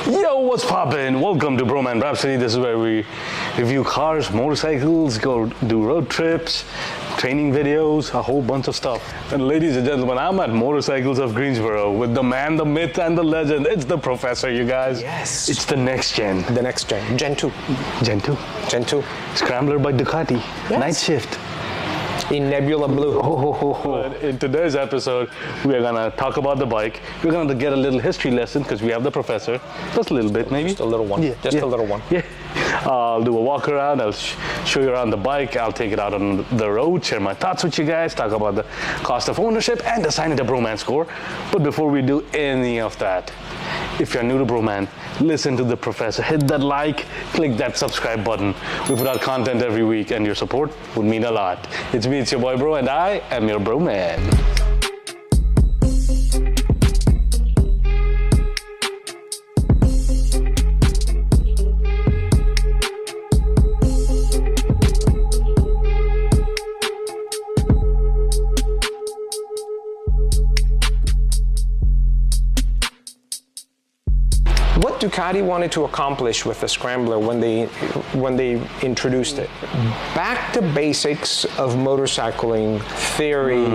Yo, what's poppin'? Welcome to Bhroman Rhapsody. This is where we review cars, motorcycles, go do road trips, training videos, a whole bunch of stuff. And ladies and gentlemen, I'm at Motorcycles of Greensboro with the man, the myth, and the legend. It's the professor, you guys. Yes. It's the Next-Gen. The Next-Gen. Gen 2. Gen 2. Gen 2. Scrambler by Ducati. Yes. Nighshift. In Nebula Blue. In today's episode, we are gonna talk about the bike. We're gonna get a little history lesson because we have the professor. Just a little bit, maybe. Just a little one. Yeah, Just a little one. Yeah. I'll do a walk around. I'll show you around the bike. I'll take it out on the road, share my thoughts with you guys, talk about the cost of ownership, and assign it a Bhroman score. But before we do any of that, if you're new to Bhroman, listen to the professor. Hit that like, click that subscribe button. We put out content every week, and your support would mean a lot. It's me, it's your boy Bro, and I am your Bhroman. What Ducati wanted to accomplish with the Scrambler when they introduced it, back to basics of motorcycling theory,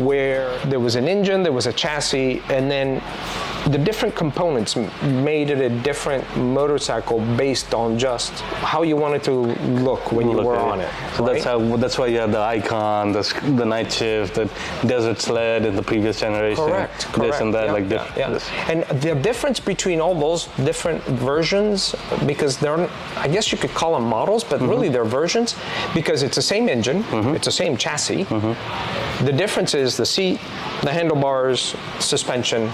where there was an engine, there was a chassis, and then the different components made it a different motorcycle based on just how you wanted to look when you were on it. So right? that's why you have the Icon, the Nightshift, the Desert Sled in the previous generation. Correct. This and that, yeah, like yeah. And the difference between all those different versions, because they're, I guess you could call them models, but really they're versions, because it's the same engine, it's the same chassis. The difference is the seat, the handlebars, suspension,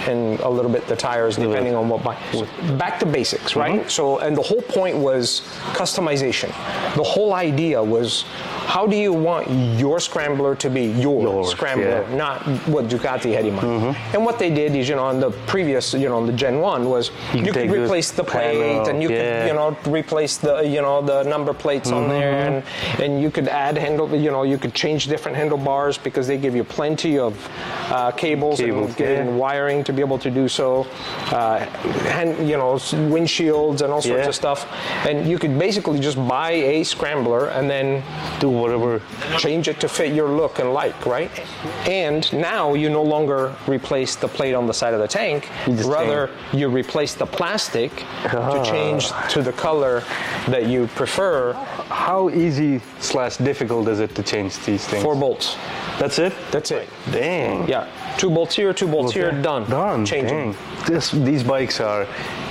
and a little bit the tires, depending on what bike. Back to basics, right? So, and the whole point was customization. The whole idea was, how do you want your Scrambler to be yours, Scrambler, not what Ducati had in mind? And what they did is, on the previous, the Gen 1 was you could replace the plate, and you could, replace the, the number plates on there, and you could add you could change different handlebars because they give you plenty of cables and wiring to be able to do so, windshields and all sorts of stuff, and you could basically just buy a Scrambler and then do whatever, change it to fit your look and like, right? And now you no longer replace the plate on the side of the tank, rather you replace the plastic to change to the color that you prefer. How easy / difficult is it to change these things? 4 bolts. That's it? That's it. Dang. Yeah. 2 bolts here, 2 bolts here, done. Done. Changing. These bikes are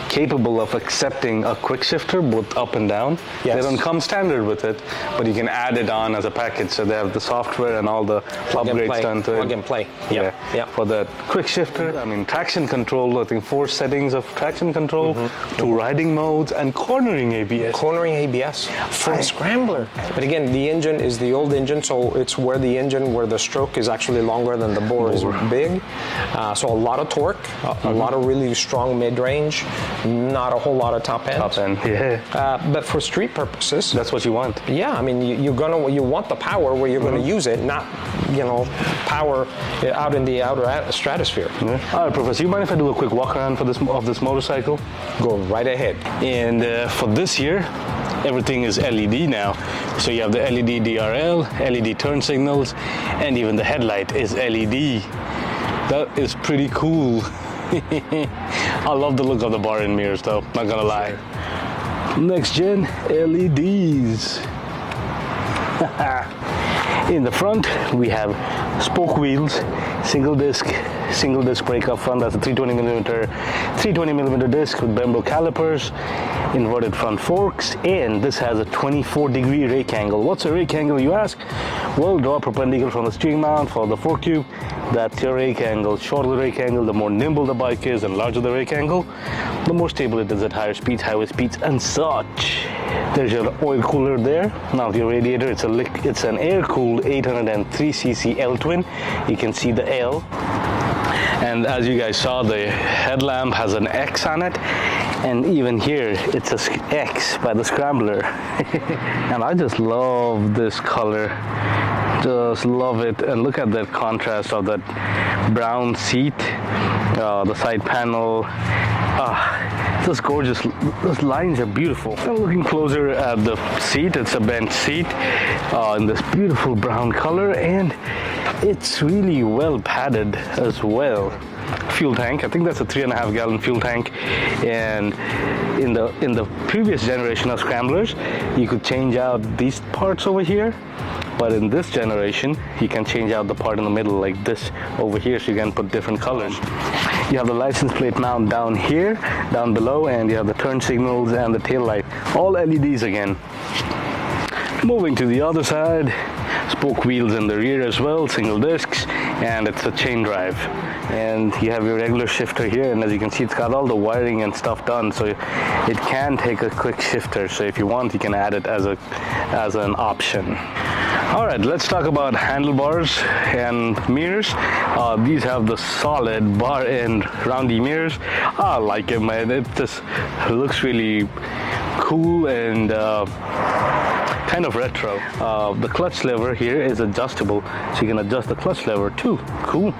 capable of accepting a quick shifter both up and down. Yes. They don't come standard with it, but you can add it on as a package. So they have the software and all the upgrades done to it. Plug and play. Yeah. For the quick shifter, traction control, I think 4 settings of traction control, 2 riding modes, and cornering ABS. Cornering ABS for a Scrambler. But again, the engine is the old engine, so it's where the stroke is actually longer than the bore is big. So a lot of torque, a lot of really strong mid-range, not a whole lot of top end. Top end, yeah. But for street purposes, that's what you want. Yeah, I mean, you want the power where you're going to use it, not power out in the outer stratosphere. Yeah. All right, Professor, you mind if I do a quick walk around of this motorcycle? Go right ahead. And for this year, everything is LED now. So you have the LED DRL, LED turn signals, and even the headlight is LED. That is pretty cool. I love the look of the bar and mirrors though, not gonna lie. Next-gen LEDs. In the front, we have spoke wheels, single disc brake up front. That's a 320 millimeter disc with Brembo calipers, inverted front forks, and this has a 24-degree rake angle. What's a rake angle, you ask? Well, draw perpendicular from the steering mount for the fork tube. That's your rake angle. Shorter the rake angle, the more nimble the bike is, and larger the rake angle, the more stable it is at higher speeds, highway speeds, and such. There's your oil cooler there. Now your radiator, it's an air-cooled 803cc L-twin. You can see the L. And as you guys saw, the headlamp has an X on it. And even here, it's a X by the Scrambler. And I just love this color. Just love it. And look at that contrast of that brown seat, the side panel. This gorgeous, those lines are beautiful. And looking closer at the seat, it's a bench seat in this beautiful brown color, and it's really well padded as well. Fuel tank, I think that's a 3.5 gallon fuel tank, and in the previous generation of Scramblers, you could change out these parts over here. But in this generation, you can change out the part in the middle like this over here, so you can put different colors. You have the license plate mount down here, down below, and you have the turn signals and the tail light. All LEDs again. Moving to the other side, spoke wheels in the rear as well, single discs, and it's a chain drive. And you have your regular shifter here, and as you can see, it's got all the wiring and stuff done, so it can take a quick shifter. So if you want, you can add it as an option. All right, let's talk about handlebars and mirrors. These have the solid bar end roundy mirrors. I like it, man. It just looks really cool and kind of retro. The clutch lever here is adjustable, so you can adjust the clutch lever too. Cool.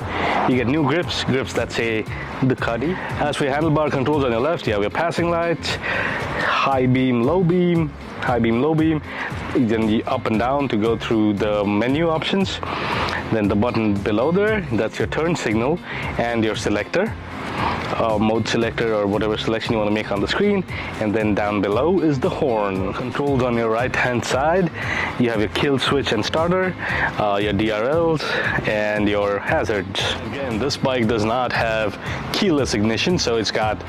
You get new grips that say Ducati. As for your handlebar controls on your left, you have your passing lights, high beam, low beam, high beam, low beam, then the up and down to go through the menu options. Then the button below there, that's your turn signal and your selector. Mode selector or whatever selection you want to make on the screen, and then down below is the horn. Controls on your right hand side, you have your kill switch and starter, your DRLs, and your hazards. Again, this bike does not have keyless ignition, so it's got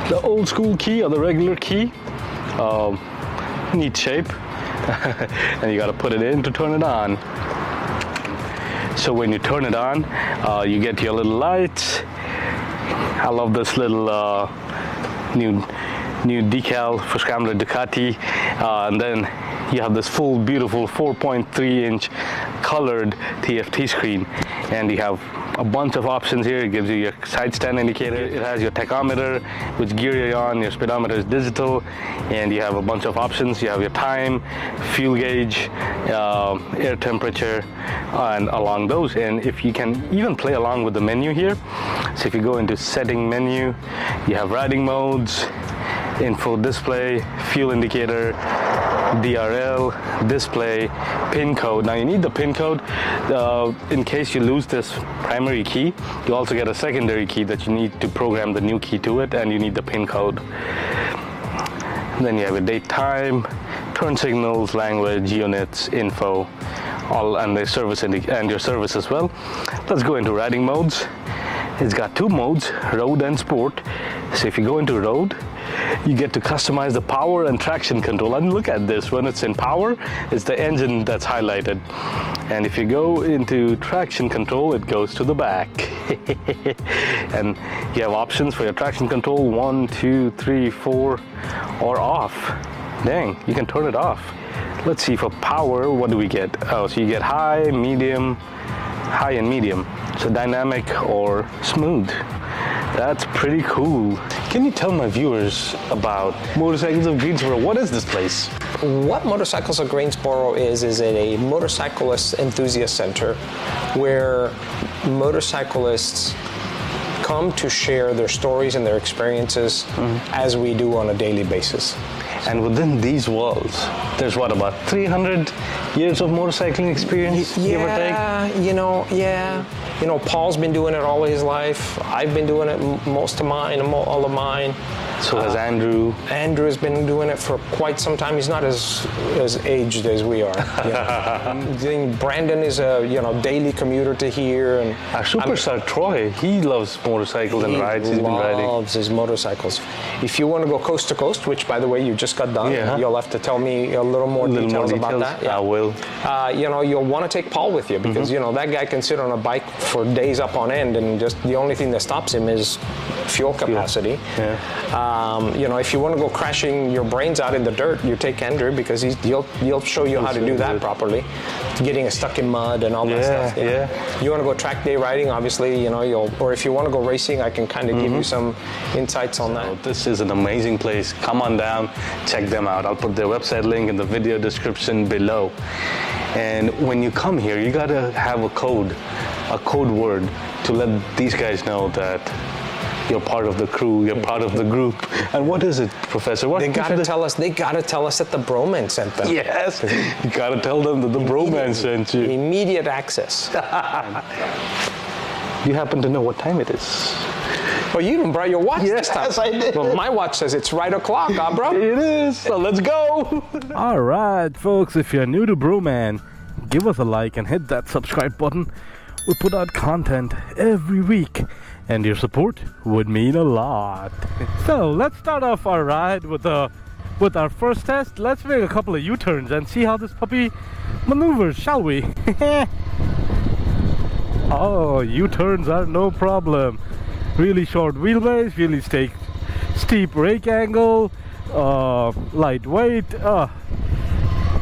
the old school key or the regular key. Neat shape. And you got to put it in to turn it on. So when you turn it on, you get your little lights. I love this little new decal for Scrambler Ducati, and then you have this full beautiful 4.3-inch colored TFT screen, and you have a bunch of options here. It gives you your side stand indicator, it has your tachometer, which gear you're on, your speedometer is digital, and you have a bunch of options. You have your time, fuel gauge, air temperature, and along those. And if you can even play along with the menu here, so if you go into setting menu, you have riding modes, info display, fuel indicator, DRL, display, pin code. Now you need the pin code in case you lose this primary key. You also get a secondary key that you need to program the new key to it, and you need the pin code. Then you have your date, time, turn signals, language, units, info, all, and the service and your service as well. Let's go into riding modes. It's got two modes, road and sport. So if you go into road, you get to customize the power and traction control. And look at this, when it's in power, it's the engine that's highlighted. And if you go into traction control, it goes to the back. And you have options for your traction control, 1, 2, 3, 4, or off. Dang, you can turn it off. Let's see, for power, what do we get? Oh, so you get high and medium. So dynamic or smooth. That's pretty cool. Can you tell my viewers about Motorcycles of Greensboro? What is this place? What Motorcycles of Greensboro is a motorcyclist enthusiast center where motorcyclists come to share their stories and their experiences as we do on a daily basis. And within these walls, there's what, about 300 years of motorcycling experience, give or take? You know, Paul's been doing it all his life. I've been doing it all of mine. So has Andrew. Andrew has been doing it for quite some time. He's not as aged as we are. Brandon is a daily commuter to here, and our superstar Troy, he loves motorcycles and rides. He's been riding. He loves his motorcycles. If you want to go coast to coast, which by the way you just got done, you'll have to tell me a little more details about that. Yeah. I will. You'll want to take Paul with you because that guy can sit on a bike for days up on end, and just the only thing that stops him is fuel capacity. If you want to go crashing your brains out in the dirt, you take Andrew because he'll show you how to do that properly. Getting stuck in mud and all that stuff. You want to go track day riding, obviously, or if you want to go racing, I can kind of give you some insights on that. This is an amazing place. Come on down, check them out. I'll put their website link in the video description below. And when you come here, you gotta have a code word to let these guys know that you're part of the crew, you're part of the group. And what is it, Professor? What They gotta tell us. They gotta tell us that the Bhroman sent them. Yes, you gotta tell them that the Bhroman sent you. Immediate access. You happen to know what time it is? Well, you even brought your watch this time. Yes, I did. Well, my watch says it's right o'clock, bro. It is, so let's go. All right, folks, if you're new to Bhroman, give us a like and hit that subscribe button. We put out content every week, and your support would mean a lot. So let's start off our ride with our first test. Let's make a couple of U-turns and see how this puppy maneuvers, shall we? Oh, U-turns are no problem. Really short wheelbase, really steep brake angle, lightweight.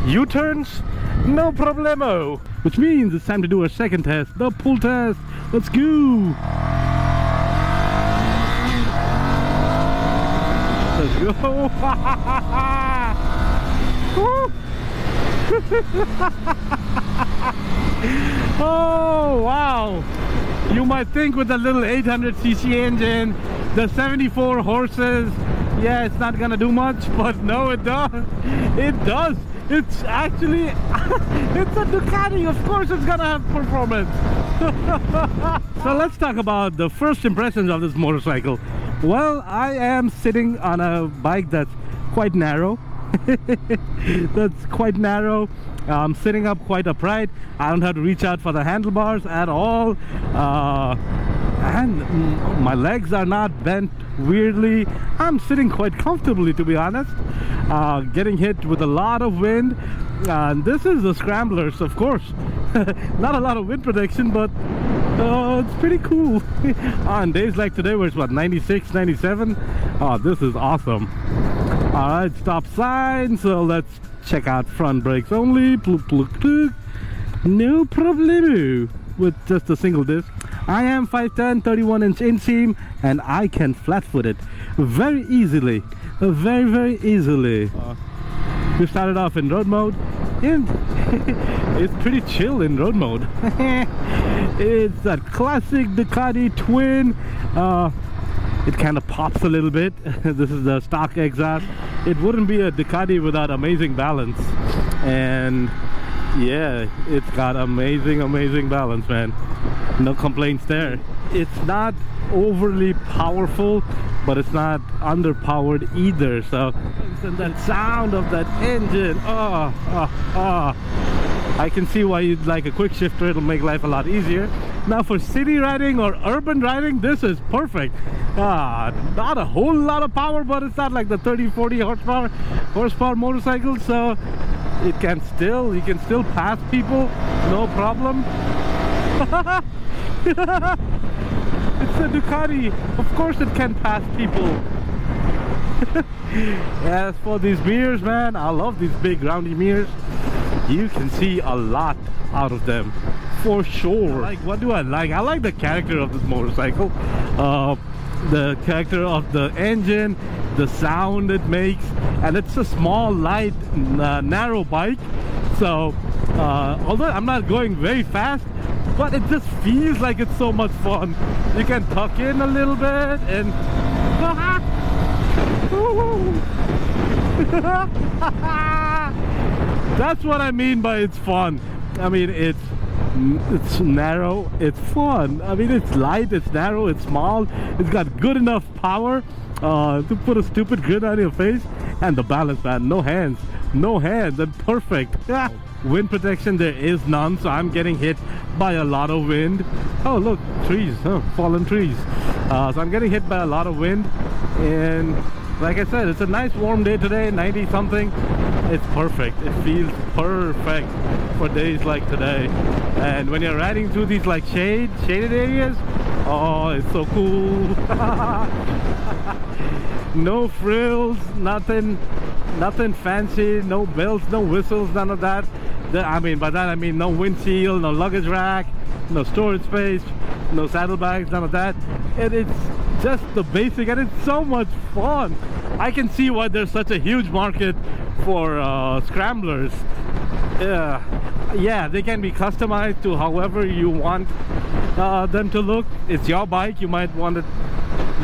U-turns, no problemo. Which means it's time to do our second test, the pull test. Let's go. Let's go. Oh, wow. You might think with a little 800cc engine, the 74 horses, yeah, it's not gonna do much, but no, it does. It does. It's actually, it's a Ducati. Of course it's gonna have performance. So let's talk about the first impressions of this motorcycle. Well, I am sitting on a bike that's quite narrow. That's quite narrow. I'm sitting up quite upright. I don't have to reach out for the handlebars at all, and my legs are not bent weirdly. I'm sitting quite comfortably, to be honest. Getting hit with a lot of wind, and this is the Scrambler, so of course not a lot of wind protection, but it's pretty cool. On days like today where it's what, 96, 97, oh, this is awesome. All right, stop sign, so let's check out front brakes only. No problemo with just a single disc. I am 5'10", 31-inch inseam, and I can flat-foot it very easily, very easily. We started off in road mode, and it's pretty chill in road mode. It's that classic Ducati twin. It kind of pops a little bit. This is the stock exhaust. It wouldn't be a Ducati without amazing balance, and yeah, it's got amazing balance, man. No complaints there. It's not overly powerful, but it's not underpowered either. So, and that sound of that engine, I can see why you'd like a quick shifter. It'll make life a lot easier. Now for city riding or urban riding, this is perfect. Not a whole lot of power, but it's not like the 30-40 horsepower motorcycle, so you can still pass people, no problem. It's a Ducati, of course it can pass people. As for these mirrors, man, I love these big roundy mirrors. You can see a lot out of them, for sure. Like, what do I like? I like the character of this motorcycle, the character of the engine, the sound it makes, and it's a small, light, narrow bike. So although I'm not going very fast, but it just feels like it's so much fun. You can tuck in a little bit and that's what I mean by it's fun. I mean, it's narrow, it's fun. I mean, it's light, it's narrow, it's small, it's got good enough power to put a stupid grin on your face, and the balance, man, no hands, and perfect. Wind protection, there is none, so I'm getting hit by a lot of wind. Oh look, trees, fallen trees. So I'm getting hit by a lot of wind, and like I said, it's a nice warm day today, 90 something. It's perfect. It feels perfect for days like today. And when you're riding through these like shaded areas, oh, it's so cool. No frills, nothing fancy, no bells, no whistles, none of that. I mean, by that I mean no windshield, no luggage rack, no storage space, no saddlebags, none of that. And it's just the basic, and it's so much fun. I can see why there's such a huge market for scramblers. Yeah, they can be customized to however you want them to look. It's your bike. You might want it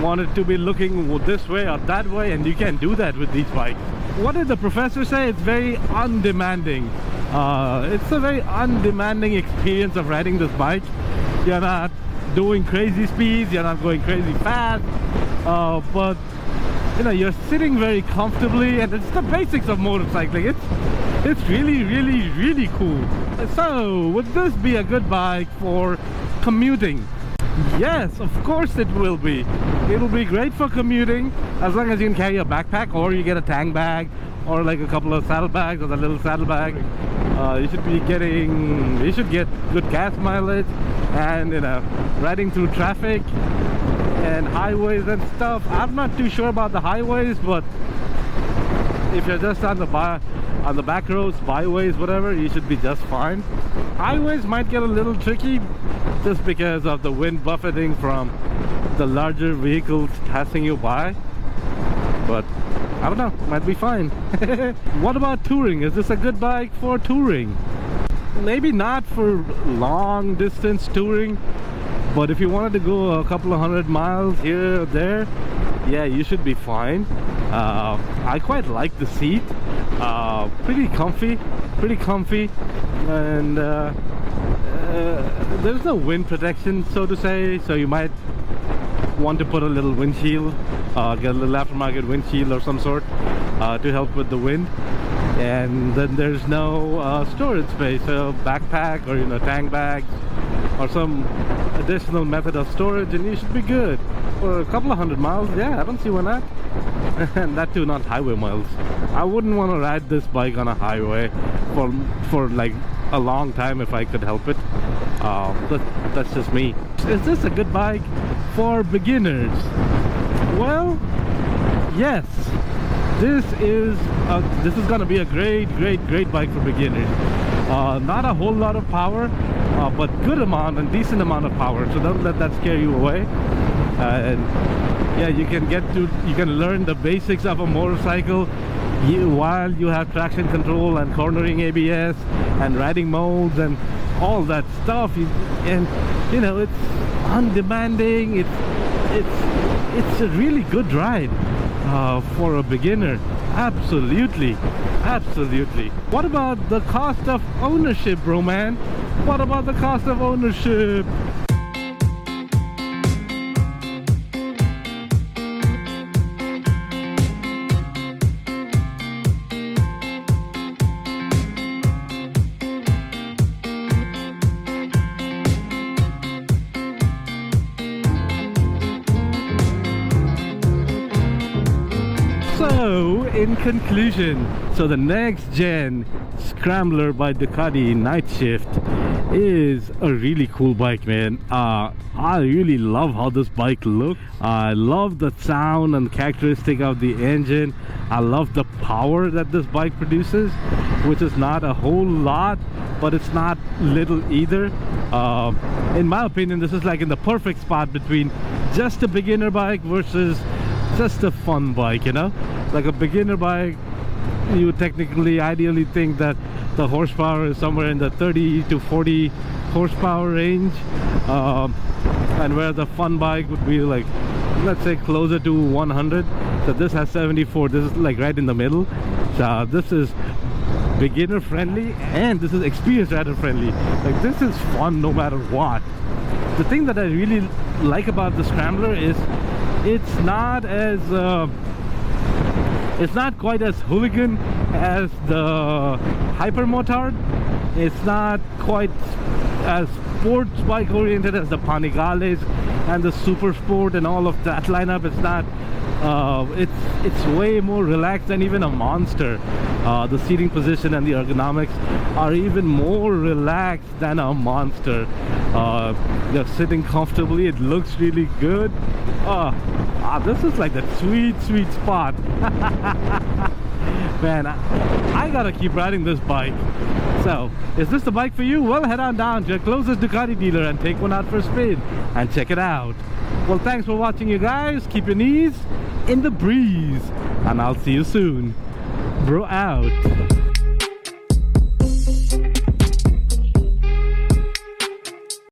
want it to be looking this way or that way, and you can do that with these bikes. What did the professor say? It's very undemanding. It's a very undemanding experience of riding this bike. You're not doing crazy speeds, you're not going crazy fast, but you know, you're sitting very comfortably, and it's the basics of motorcycling. It's really, really, really cool. So, would this be a good bike for commuting? Yes, of course it will be. It'll be great for commuting as long as you can carry a backpack, or you get a tang bag, or like a couple of saddlebags, or the little saddlebag. You should get good gas mileage, and you know, riding through traffic and highways and stuff. I'm not too sure about the highways, but if you're just on the back roads, byways, whatever, you should be just fine. Highways might get a little tricky just because of the wind buffeting from the larger vehicles passing you by, but I don't know, might be fine. What about touring? Is this a good bike for touring? Maybe not for long distance touring, but if you wanted to go a couple of 100 miles here or there, yeah, you should be fine. I quite like the seat. Pretty comfy, and there's no wind protection, so to say, so you might want to put a little windshield, get a little aftermarket windshield or some sort to help with the wind. And then there's no storage space, so backpack or, you know, tang bags or some additional method of storage, and you should be good for a couple of 100 miles. Yeah, I don't see why not. And that too, not highway miles. I wouldn't want to ride this bike on a highway for like a long time if I could help it. That's just me. Is this a good bike for beginners? Well, yes. This is gonna be a great bike for beginners. Not a whole lot of power, but good amount and decent amount of power, so don't let that scare you away. And yeah, you can learn the basics of a motorcycle while you have traction control and cornering ABS and riding modes and all that stuff. And you know, it's undemanding. It's a really good ride for a beginner. Absolutely. What about the cost of ownership, bro man? What about the cost of ownership? So, in conclusion, the Next-Gen Scrambler by Ducati Nightshift is a really cool bike, man. I really love how this bike looks. I love the sound and characteristic of the engine. I love the power that this bike produces, which is not a whole lot, but it's not little either. In my opinion, this is like in the perfect spot between just a beginner bike versus just a fun bike, you know? Like a beginner bike, you would technically ideally think that the horsepower is somewhere in the 30 to 40 horsepower range, and where the fun bike would be like, let's say, closer to 100. So this has 74. This is like right in the middle. So this is beginner friendly and this is experienced rider friendly. Like, this is fun no matter what. The thing that I really like about the Scrambler is it's not quite as hooligan as the Hypermotard. It's not quite as sports bike oriented as the Panigales and the Super Sport and all of that lineup. It's not. It's way more relaxed than even a Monster. The seating position and the ergonomics are even more relaxed than a Monster. You're sitting comfortably. It looks really good. This is like the sweet spot. Man, I gotta keep riding this bike. So, is this the bike for you? Well, head on down to your closest Ducati dealer and take one out for a spin and check it out. Well, thanks for watching, you guys. Keep your knees in the breeze, and I'll see you soon. Bro out.